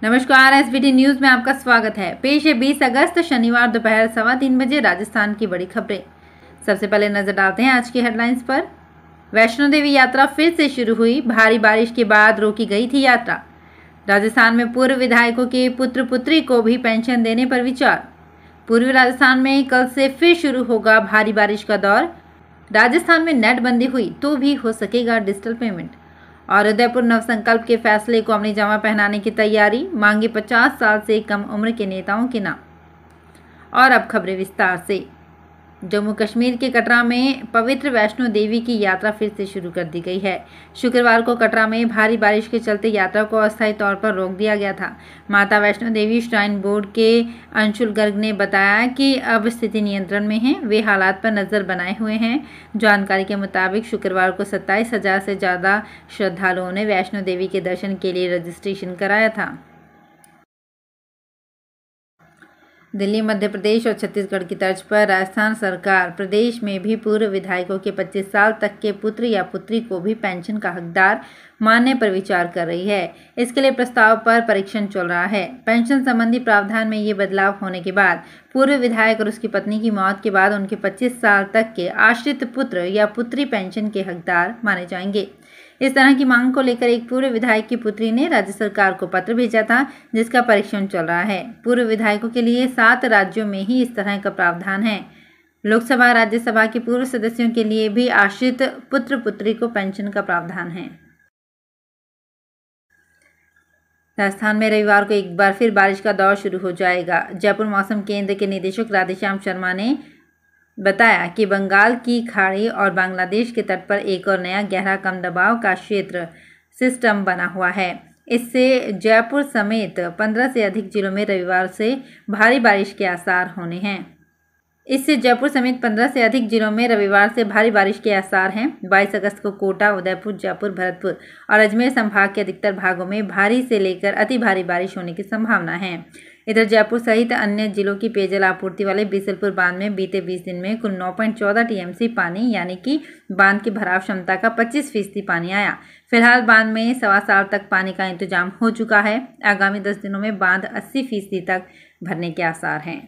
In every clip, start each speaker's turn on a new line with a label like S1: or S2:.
S1: नमस्कार, SBT news में आपका स्वागत है। पेश है 20 अगस्त शनिवार दोपहर 3:15 बजे राजस्थान की बड़ी खबरें। सबसे पहले नजर डालते हैं आज की हेडलाइंस पर। वैष्णो देवी यात्रा फिर से शुरू हुई। भारी बारिश के बाद रोकी गई थी यात्रा। राजस्थान में पूर्व विधायकों के पुत्र पुत्री को भी पेंशन देने पर विचार। पूर्वी राजस्थान में कल से फिर शुरू होगा भारी बारिश का दौर। राजस्थान में नेट बंदी हुई तो भी हो सकेगा डिजिटल पेमेंट। और उदयपुर नवसंकल्प के फैसले को अमली जामा पहनाने की तैयारी, मांगे 50 साल से कम उम्र के नेताओं के नाम। और अब खबरें विस्तार से। जम्मू कश्मीर के कटरा में पवित्र वैष्णो देवी की यात्रा फिर से शुरू कर दी गई है। शुक्रवार को कटरा में भारी बारिश के चलते यात्रा को अस्थायी तौर पर रोक दिया गया था। माता वैष्णो देवी श्राइन बोर्ड के अंशुल गर्ग ने बताया कि अब स्थिति नियंत्रण में है। वे हालात पर नजर बनाए हुए हैं। जानकारी के मुताबिक शुक्रवार को 27,000 से ज़्यादा श्रद्धालुओं ने वैष्णो देवी के दर्शन के लिए रजिस्ट्रेशन कराया था। दिल्ली, मध्य प्रदेश और छत्तीसगढ़ की तर्ज पर राजस्थान सरकार प्रदेश में भी पूर्व विधायकों के 25 साल तक के पुत्र या पुत्री को भी पेंशन का हकदार मानने पर विचार कर रही है। इसके लिए प्रस्ताव पर परीक्षण चल रहा है। पेंशन संबंधी प्रावधान में ये बदलाव होने के बाद पूर्व विधायक और उसकी पत्नी की मौत के बाद उनके 25 साल तक के आश्रित पुत्र या पुत्री पेंशन के हकदार माने जाएंगे। इस तरह की मांग को लेकर एक पूर्व विधायक की पुत्री ने राज्य सरकार को पत्र भेजा था, जिसका परीक्षण चल रहा है। पूर्व विधायकों के लिए 7 राज्यों में ही इस तरह का प्रावधान है। लोकसभा, राज्यसभा के पूर्व सदस्यों के लिए भी आश्रित पुत्र पुत्री को पेंशन का प्रावधान है। राजस्थान में रविवार को एक बार फिर बारिश का दौर शुरू हो जाएगा। जयपुर मौसम केंद्र के निदेशक राधेश्याम शर्मा ने बताया कि बंगाल की खाड़ी और बांग्लादेश के तट पर एक और नया गहरा कम दबाव का क्षेत्र सिस्टम बना हुआ है। इससे जयपुर समेत 15 से अधिक जिलों में रविवार से भारी बारिश के आसार होने हैं। इससे जयपुर समेत 15 से अधिक जिलों में रविवार से भारी बारिश के आसार हैं। 22 अगस्त को कोटा, उदयपुर, जयपुर, भरतपुर और अजमेर संभाग के अधिकतर भागों में भारी से लेकर अति भारी बारिश होने की संभावना है। इधर जयपुर सहित अन्य जिलों की पेयजल आपूर्ति वाले बीसलपुर बांध में बीते 20 दिन में कुल 9.14 टीएमसी पानी यानी कि बांध की भराव क्षमता का 25% पानी आया। फिलहाल बांध में 1.25 साल तक पानी का इंतजाम हो चुका है। आगामी 10 दिनों में बांध 80% तक भरने के आसार हैं।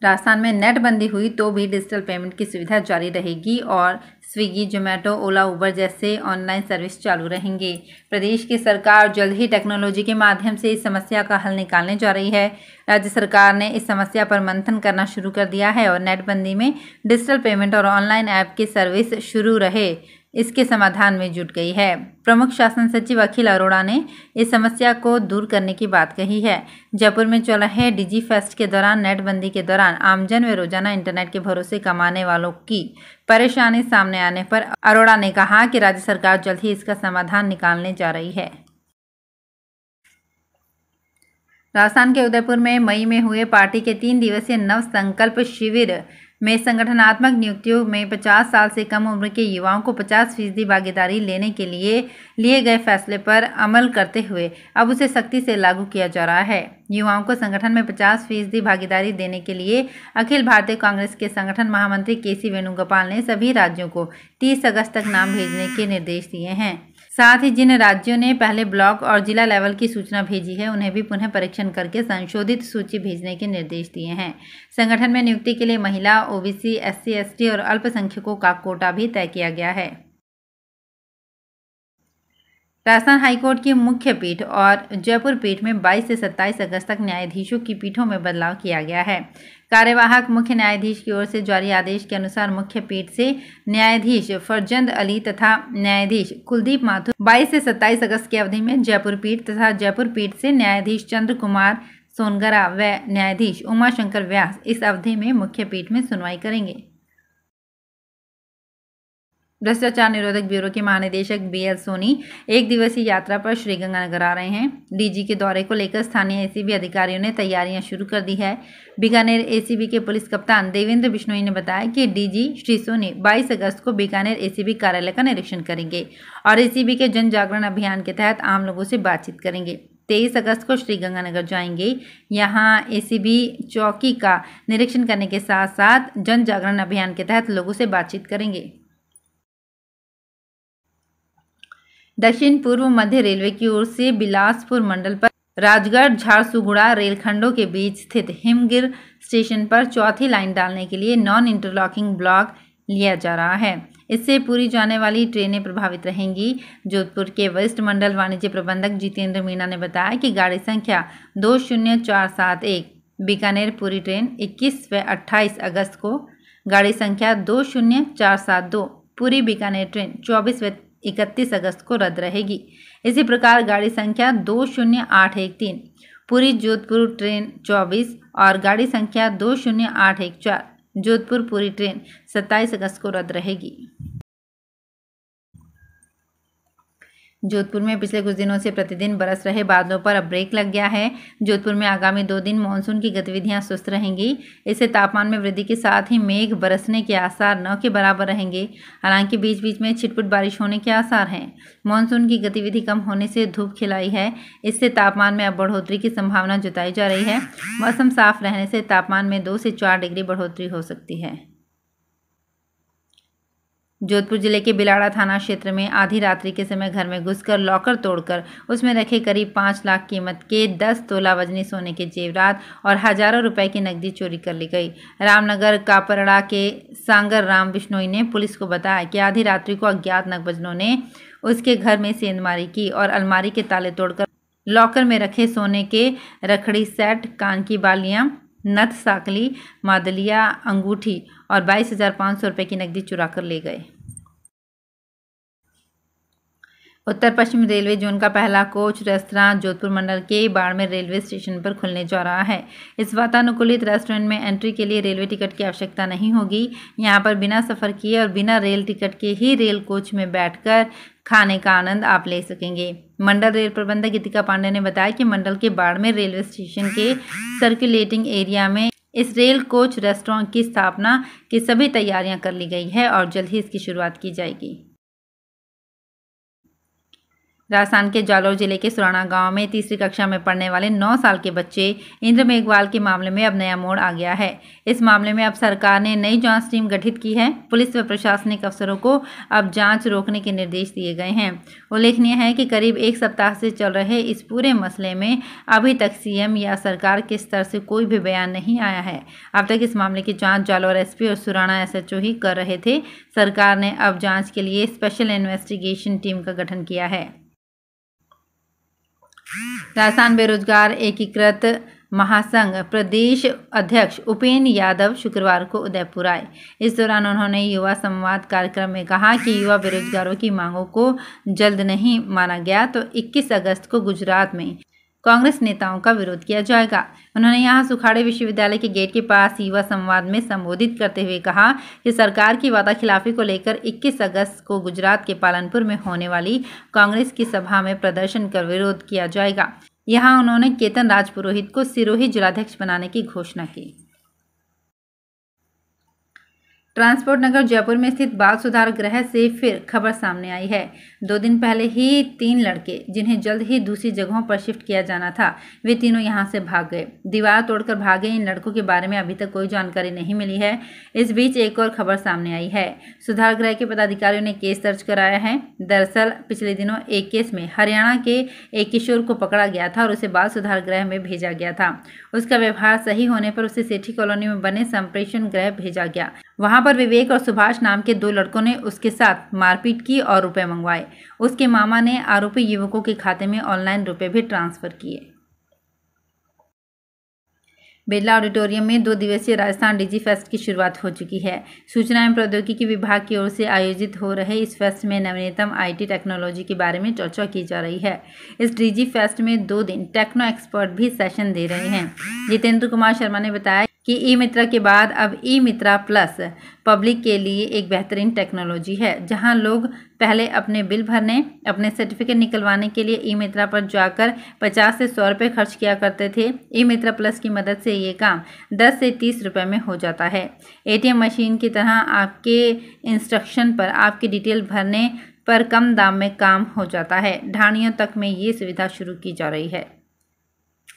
S1: राजस्थान में नेट बंदी हुई तो भी डिजिटल पेमेंट की सुविधा जारी रहेगी और स्विगी, जोमेटो, ओला, उबर जैसे ऑनलाइन सर्विस चालू रहेंगे। प्रदेश की सरकार जल्द ही टेक्नोलॉजी के माध्यम से इस समस्या का हल निकालने जा रही है। राज्य सरकार ने इस समस्या पर मंथन करना शुरू कर दिया है और नेटबंदी में डिजिटल पेमेंट और ऑनलाइन ऐप की सर्विस शुरू रहे, इसके समाधान में जुट गई है। प्रमुख शासन सचिव अखिल अरोड़ा ने इस समस्या को दूर करने की बात कही है। जयपुर में चल रहे डिजी फेस्ट के दौरान नेटबंदी के दौरान आमजन व रोजाना इंटरनेट के भरोसे कमाने वालों की परेशानी सामने आने पर अरोड़ा ने कहा कि राज्य सरकार जल्द ही इसका समाधान निकालने जा रही है। राजस्थान के उदयपुर में मई में हुए पार्टी के 3 दिवसीय नव संकल्प शिविर में संगठनात्मक नियुक्तियों में 50 साल से कम उम्र के युवाओं को 50% भागीदारी लेने के लिए गए फैसले पर अमल करते हुए अब उसे सख्ती से लागू किया जा रहा है। युवाओं को संगठन में 50% भागीदारी देने के लिए अखिल भारतीय कांग्रेस के संगठन महामंत्री केसी वेणुगोपाल ने सभी राज्यों को 30 अगस्त तक नाम भेजने के निर्देश दिए हैं। साथ ही जिन राज्यों ने पहले ब्लॉक और जिला लेवल की सूचना भेजी है उन्हें भी पुनः परीक्षण करके संशोधित सूची भेजने के निर्देश दिए हैं। संगठन में नियुक्ति के लिए महिला, ओबीसी, एससी, एसटी और अल्पसंख्यकों का कोटा भी तय किया गया है। राजस्थान हाईकोर्ट की मुख्य पीठ और जयपुर पीठ में 22 से 27 अगस्त तक न्यायाधीशों की पीठों में बदलाव किया गया है। कार्यवाहक मुख्य न्यायाधीश की ओर से जारी आदेश के अनुसार मुख्य पीठ से न्यायाधीश फरजंद अली तथा न्यायाधीश कुलदीप माथुर 22 से 27 अगस्त की अवधि में जयपुर पीठ तथा जयपुर पीठ से न्यायाधीश चंद्र कुमार सोनगरा व न्यायाधीश उमाशंकर व्यास इस अवधि में मुख्य पीठ में सुनवाई करेंगे। भ्रष्टाचार निरोधक ब्यूरो के महानिदेशक बीएल सोनी 1 दिवसीय यात्रा पर श्रीगंगानगर आ रहे हैं। डीजी के दौरे को लेकर स्थानीय एसीबी अधिकारियों ने तैयारियां शुरू कर दी है। बीकानेर एसीबी के पुलिस कप्तान देवेंद्र बिश्नोई ने बताया कि डीजी श्री सोनी 22 अगस्त को बीकानेर एसीबी कार्यालय का निरीक्षण करेंगे और एसीबी के जन जागरण अभियान के तहत आम लोगों से बातचीत करेंगे। 23 अगस्त को श्रीगंगानगर जाएंगे। यहां एसीबी चौकी का निरीक्षण करने के साथ साथ जन जागरण अभियान के तहत लोगों से बातचीत करेंगे। दक्षिण पूर्व मध्य रेलवे की ओर से बिलासपुर मंडल पर राजगढ़ झारसुगुड़ा रेलखंडों के बीच स्थित हिमगिर स्टेशन पर चौथी लाइन डालने के लिए नॉन इंटरलॉकिंग ब्लॉक लिया जा रहा है। इससे पूरी जाने वाली ट्रेनें प्रभावित रहेंगी। जोधपुर के वरिष्ठ मंडल वाणिज्य प्रबंधक जितेंद्र मीणा ने बताया कि गाड़ी संख्या 20471 बीकानेर पूरी ट्रेन 21 व 28 अगस्त को, गाड़ी संख्या 20472 पूरी बीकानेर ट्रेन 24 व 31 अगस्त को रद्द रहेगी। इसी प्रकार गाड़ी संख्या 20813 पूरी जोधपुर ट्रेन 24 और गाड़ी संख्या 20814 जोधपुर पूरी ट्रेन 27 अगस्त को रद्द रहेगी। जोधपुर में पिछले कुछ दिनों से प्रतिदिन बरस रहे बादलों पर अब ब्रेक लग गया है। जोधपुर में आगामी 2 दिन मानसून की गतिविधियां सुस्त रहेंगी। इससे तापमान में वृद्धि के साथ ही मेघ बरसने के आसार न के बराबर रहेंगे। हालांकि बीच बीच में छिटपुट बारिश होने के आसार हैं। मानसून की गतिविधि कम होने से धूप खिलाई है। इससे तापमान में अब बढ़ोतरी की संभावना जताई जा रही है। मौसम साफ रहने से तापमान में 2 से 4 डिग्री बढ़ोतरी हो सकती है। जोधपुर जिले के बिलाड़ा थाना क्षेत्र में आधी रात्रि के समय घर में घुसकर लॉकर तोड़कर उसमें रखे करीब 5 लाख कीमत के 10 तोला वजनी सोने के जेवरात और हजारों रुपए की नकदी चोरी कर ली गई। रामनगर कापरड़ा के सांगर राम बिश्नोई ने पुलिस को बताया कि आधी रात्रि को अज्ञात नक्सलियों ने उसके घर में सेंधमारी की और अलमारी के ताले तोड़कर लॉकर में रखे सोने के रखड़ी सेट, कान की बालियां, नथ साकली, मादलिया, अंगूठी और 22,500 रुपये की नकदी चुरा कर ले गए। उत्तर पश्चिम रेलवे जोन का पहला कोच रेस्तरां जोधपुर मंडल के बाड़मेर रेलवे स्टेशन पर खुलने जा रहा है। इस वातानुकूलित रेस्टोरेंट में एंट्री के लिए रेलवे टिकट की आवश्यकता नहीं होगी। यहां पर बिना सफ़र किए और बिना रेल टिकट के ही रेल कोच में बैठकर खाने का आनंद आप ले सकेंगे। मंडल रेल प्रबंधक गीतिका पांडे ने बताया कि मंडल के बाड़मेर रेलवे स्टेशन के सर्कुलेटिंग एरिया में इस रेल कोच रेस्टोरेंट की स्थापना की सभी तैयारियां कर ली गई है और जल्द ही इसकी शुरुआत की जाएगी। राजस्थान के जालौर जिले के सुराना गांव में तीसरी कक्षा में पढ़ने वाले 9 साल के बच्चे इंद्र मेघवाल के मामले में अब नया मोड़ आ गया है। इस मामले में अब सरकार ने नई जांच टीम गठित की है। पुलिस व प्रशासनिक अफसरों को अब जांच रोकने के निर्देश दिए गए हैं। उल्लेखनीय है कि करीब 1 सप्ताह से चल रहे इस पूरे मसले में अभी तक सीएम या सरकार के स्तर से कोई भी बयान नहीं आया है। अब तक इस मामले की जाँच जालौर एसपी और सुराना एसएचओ ही कर रहे थे। सरकार ने अब जाँच के लिए स्पेशल इन्वेस्टिगेशन टीम का गठन किया है। राजस्थान बेरोजगार एकीकृत महासंघ प्रदेश अध्यक्ष उपेंद्र यादव शुक्रवार को उदयपुर आए। इस दौरान उन्होंने युवा संवाद कार्यक्रम में कहा कि युवा बेरोजगारों की मांगों को जल्द नहीं माना गया तो 21 अगस्त को गुजरात में कांग्रेस नेताओं का विरोध किया जाएगा। उन्होंने यहां सुखाड़े विश्वविद्यालय के गेट के पास युवा संवाद में संबोधित करते हुए कहा कि सरकार की वादा खिलाफी को लेकर 21 अगस्त को गुजरात के पालनपुर में होने वाली कांग्रेस की सभा में प्रदर्शन कर विरोध किया जाएगा। यहां उन्होंने केतन राजपुरोहित को सिरोही जिलाध्यक्ष बनाने की घोषणा की। ट्रांसपोर्ट नगर जयपुर में स्थित बाल सुधार गृह से फिर खबर सामने आई है। 2 दिन पहले ही 3 लड़के जिन्हें जल्द ही दूसरी जगहों पर शिफ्ट किया जाना था, वे तीनों यहां से भाग गए। दीवार तोड़कर भागे इन लड़कों के बारे में अभी तक कोई जानकारी नहीं मिली है। इस बीच एक और खबर सामने आई है। सुधार गृह के पदाधिकारियों ने केस दर्ज कराया है। दरअसल पिछले दिनों एक केस में हरियाणा के एक किशोर को पकड़ा गया था और उसे बाल सुधार गृह में भेजा गया था। उसका व्यवहार सही होने पर उसे सेठी कॉलोनी में बने संप्रेषण गृह भेजा गया। वहां पर विवेक और सुभाष नाम के 2 लड़कों ने उसके साथ मारपीट की और रुपए मंगवाए। उसके मामा ने आरोपी युवकों के खाते में ऑनलाइन रुपए भी ट्रांसफर किए। बिरला ऑडिटोरियम में 2 दिवसीय राजस्थान डिजी फेस्ट की शुरुआत हो चुकी है। सूचना एवं प्रौद्योगिकी विभाग की ओर से आयोजित हो रहे इस फेस्ट में नवीनतम आईटी टेक्नोलॉजी के बारे में चर्चा की जा रही है। इस डिजी फेस्ट में 2 दिन टेक्नो एक्सपर्ट भी सेशन दे रहे हैं। जितेंद्र कुमार शर्मा ने बताया कि ई मित्रा के बाद अब ई मित्रा प्लस पब्लिक के लिए एक बेहतरीन टेक्नोलॉजी है, जहां लोग पहले अपने बिल भरने, अपने सर्टिफिकेट निकलवाने के लिए ई मित्रा पर जाकर 50 से 100 रुपये खर्च किया करते थे। ई मित्रा प्लस की मदद से ये काम 10 से 30 रुपये में हो जाता है। एटीएम मशीन की तरह आपके इंस्ट्रक्शन पर आपकी डिटेल भरने पर कम दाम में काम हो जाता है। ढाणियों तक में ये सुविधा शुरू की जा रही है।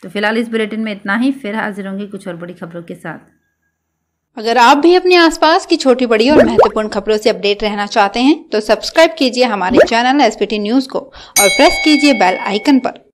S1: तो फिलहाल इस बुलेटिन में इतना ही। फिर हाजिर होंगे कुछ और बड़ी खबरों के साथ। अगर आप भी अपने आसपास की छोटी बड़ी और महत्वपूर्ण खबरों से अपडेट रहना चाहते हैं तो सब्सक्राइब कीजिए हमारे चैनल एसपीटी न्यूज को और प्रेस कीजिए बेल आइकन पर।